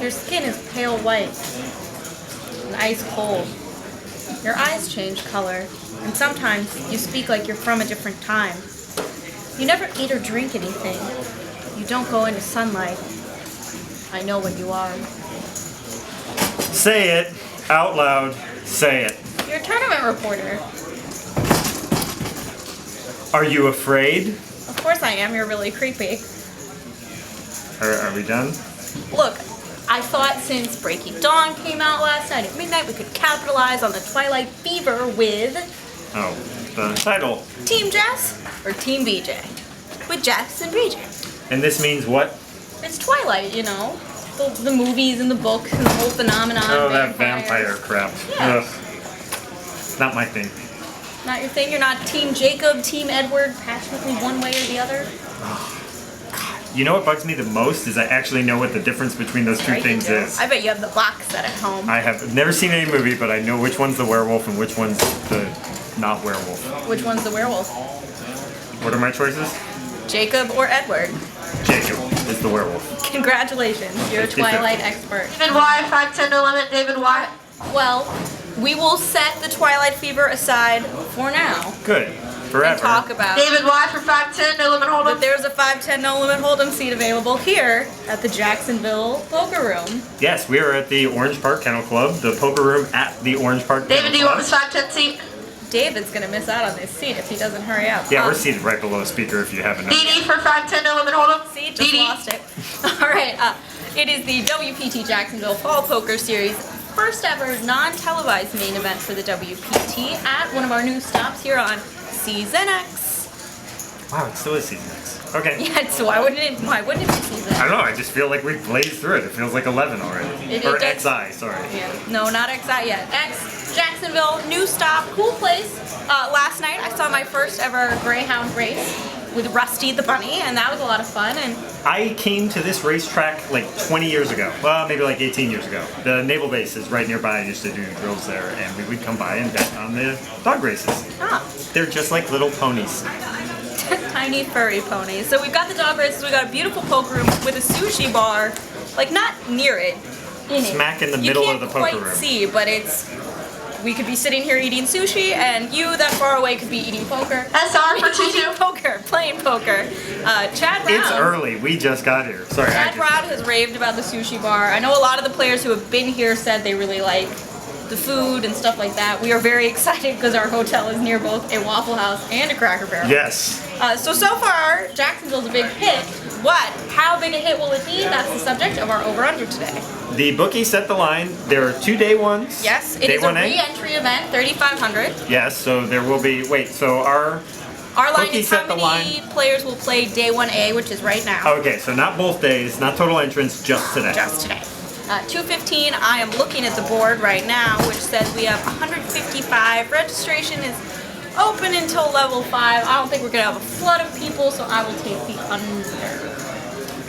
Your skin is pale white and ice cold. Your eyes change color, and sometimes you speak like you're from a different time. You never eat or drink anything. You don't go into sunlight. I know what you are. Say it out loud. Say it. You're a tournament reporter. Are you afraid? Of course I am. You're really creepy. Are we done? Look, I thought since Breaking Dawn came out last night at midnight, we could capitalize on the Twilight fever with... Oh, the title. Team Jess or Team BJ? With Jess and BJ. And this means what? It's Twilight, you know. The movies and the books and the whole phenomenon. Oh, that vampire crap. Yeah. Ugh. Not my thing. Not your thing? You're not Team Jacob, Team Edward, passionately one way or the other? You know what bugs me the most is I actually know what the difference between those two Right, things you do. is. I bet you have the box set at home. I have never seen any movie, but I know which one's the werewolf and which one's the not werewolf. Which one's the werewolf? What are my choices? Jacob or Edward? Jacob is the werewolf. Congratulations, you're a Twilight expert. David Y, 5'10", no limit, David Y. Well, we will set the Twilight fever aside for now. Good. Forever. And talk about David Y for 5'10", no limit, hold that up. there's a 5'10" no limit hold'em seat available here at the Jacksonville Poker Room. Yes, we are at the Orange Park Kennel Club, the poker room at the Orange Park Kennel David, do you Club. want this 5'10" seat? David's gonna miss out on this seat if he doesn't hurry up. Yeah, we're seated right below the speaker if you haven't noticed. DD for 5'10", no lit, hold up. See, just DD. lost it. All right, it is the WPT Jacksonville Fall Poker Series, first ever non-televised main event for the WPT at one of our new stops here on Season X. Wow, it still is Season X. Okay. Yeah, so why wouldn't it be Season X? I don't know, I just feel like we've blazed through it. It feels like 11 already. Or does. XI, sorry. Yeah. No, not XI yet. X, Jacksonville, new stop, cool place. Last night I saw my first ever Greyhound race with Rusty the Bunny, and that was a lot of fun. And I came to this racetrack like 20 years ago. Well, maybe like 18 years ago. The naval base is right nearby. I used to do drills there, and we would come by and bet on the dog races. They're just like little ponies. Tiny furry ponies. So we've got the dog races, we've got a beautiful poker room with a sushi bar, like not near it, in it. Smack in the middle of the poker You room. can't quite see, but we could be sitting here eating sushi, and you that far away could be eating poker. SR for Eating 2-2. poker, playing poker. Chad Brown. It's early. We just got here. Sorry. Chad Brown has raved about the sushi bar. I know a lot of the players who have been here said they really like the food and stuff like that. We are very excited because our hotel is near both a Waffle House and a Cracker Barrel. Yes. So far, Jacksonville's a big hit. How big a hit will it be? That's the subject of our over-under today. The bookie set the line. There are 2 day ones. Yes, it day is a 1A. re-entry event, 3,500. Yes, so there will be, wait, so our line bookie is set how the many line. players will play day 1A, which is right now. Okay, so not both days, not total entrance, just today. Just today. 2:15, I am looking at the board right now, which says we have 155. Registration is open until level 5. I don't think we're going to have a flood of people, so I will take the under.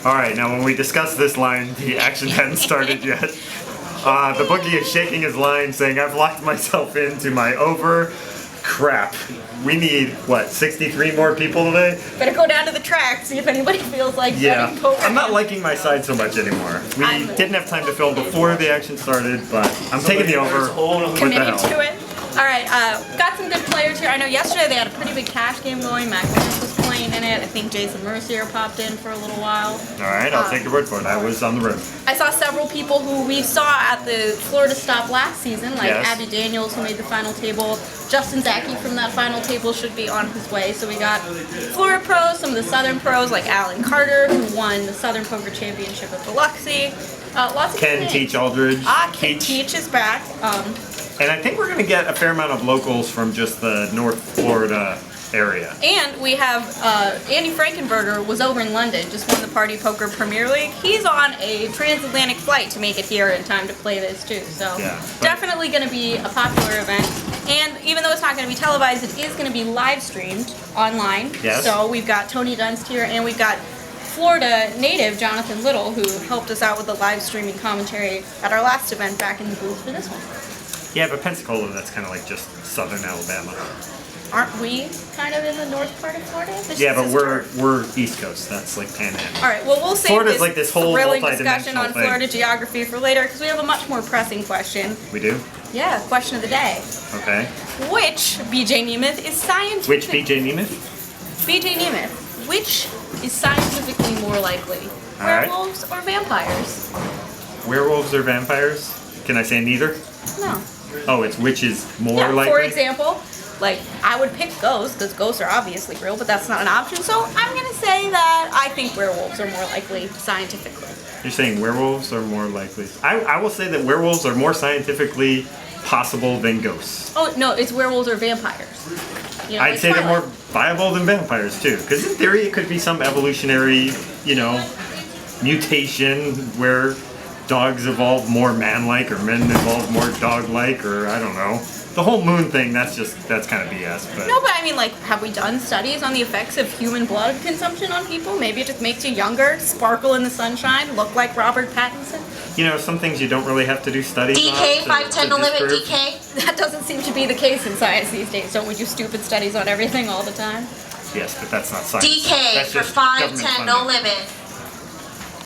All right, now when we discuss this line, the action hadn't started yet. The bookie is shaking his line, saying, I've locked myself into my over. Crap. We need, what, 63 more people today? Better go down to the track, see if anybody feels like Yeah, betting poker. I'm not liking my side so much anymore. We didn't have time to film before the action started, but I'm taking the over. What the Committed hell? to it. All right, got some good players here. I know yesterday they had a pretty big cash game going. Mac Lance was playing in it. I think Jason Mercier popped in for a little while. All right, I'll take your word for it. I was on the road. I saw several people who we saw at the Florida stop last season, like Yes. Abby Daniels, who made the final table. Justin Zaki from that final table should be on his way. So we got Florida pros, some of the Southern pros, like Alan Carter, who won the Southern Poker Championship at Biloxi. Lots of Ken good Teach names. Aldridge. Ken Teach is back. And I think we're going to get a fair amount of locals from just the North Florida area. And we have Andy Frankenberger was over in London, just won the Party Poker Premier League. He's on a transatlantic flight to make it here in time to play this too. So Yeah, definitely going to be a popular event. And even though it's not going to be televised, it is going to be live streamed online. Yes. So we've got Tony Dunst here, and we've got Florida native Jonathan Little, who helped us out with the live streaming commentary at our last event back in the booth for this one. Yeah, but Pensacola, that's kind of like just southern Alabama. aren't we kind of in the north part of Florida? This Yeah, but is we're East Coast. That's like Panhandle. All right. Well, we'll save Florida's like this whole thrilling discussion multi-dimensional on thing. Florida geography for later because we have a much more pressing question. We do? Yeah, question of the day. Okay. Which BJ Nemeth is scientific? Which BJ Nemeth? BJ Nemeth. Which is scientifically more likely? All right. Werewolves or vampires? Werewolves or vampires? Can I say neither? No. Oh, it's which is more Yeah, likely? for example, like I would pick ghosts because ghosts are obviously real, but that's not an option. So I'm gonna say that I think werewolves are more likely scientifically. You're saying werewolves are more likely. I will say that werewolves are more scientifically possible than ghosts. Oh no, it's werewolves or vampires. You know, I'd like say they're Twilight. more viable than vampires too. Because in theory, it could be some evolutionary, mutation where dogs evolve more man-like or men evolve more dog-like, or I don't know. The whole moon thing, that's kind of BS. But No, but I mean, like, have we done studies on the effects of human blood consumption on people? Maybe it just makes you younger, sparkle in the sunshine, look like Robert Pattinson. some things you don't really have to do studies on. DK, to 510 no limit, disprove. DK. That doesn't seem to be the case in science these days. Don't we do stupid studies on everything all the time? Yes, but that's not science. DK That's for just government 510 no funding. limit.